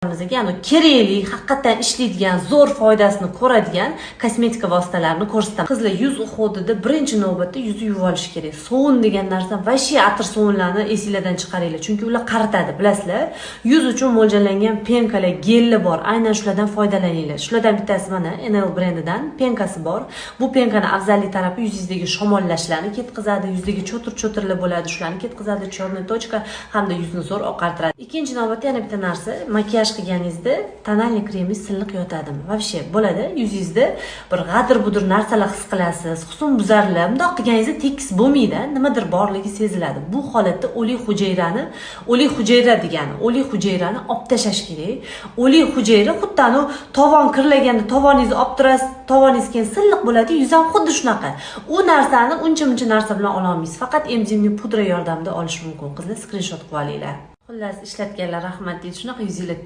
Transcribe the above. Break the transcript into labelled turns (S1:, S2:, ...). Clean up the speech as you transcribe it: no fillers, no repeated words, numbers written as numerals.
S1: Ya'ni kerakli, haqiqatan ishlaydigan, zo'r foydasini ko'radigan kosmetika vositalarini ko'rsataman. Qizlar yuz uxudida birinchi navbatda yuzni yuvib olish kerak. Sovun degan narsa vashi atir sovunlarni esingizdan chiqaringlar, chunki ular qaritadi, bilasizlar. Yuz uchun mo'ljallangan penkalar, gellar bor. Aynan shulardan foydalaninglar. Shulardan bittasi mana NL brendidan penkasi bor. Bu penkani afzallik tarafi yuzingizdagi shamollashlarni ketkazadi, yuzdagi cho'tir-cho'tirlar bo'ladi, shularni ketkazadi, chorniy tochka hamda yuzni zo'r oqartiradi. Ikkinchi navbatda yana bitta narsa, makiyaj qilganingizda tonalniy kremingiz silliq yotadimi? Vobshe bo'ladi. Yuzingizda bir g'adir-budir narsalar his qilasiz, husnbuzarlar. Bundoq qilganingizda tekis bo'lmaydi, nimadir borligi seziladi. Bu holatda o'lik hujayra degani, o'lik hujayrani olib tashlash kerak. O'lik hujayra xuddi tovon kirlaganda tovoningizni olib turasiz, tovoningiz keyin silliq bo'ladi, yuz ham xuddi shunaqa. U narsani uncha-muncha narsa bilan ola olmaysiz. Faqat emzimli pudra yordamida olish mumkin. Qizlar skrinshot qilib olinglar. Xullas, ishlatganlar rahmat deydi. Shunaqa yuzinglar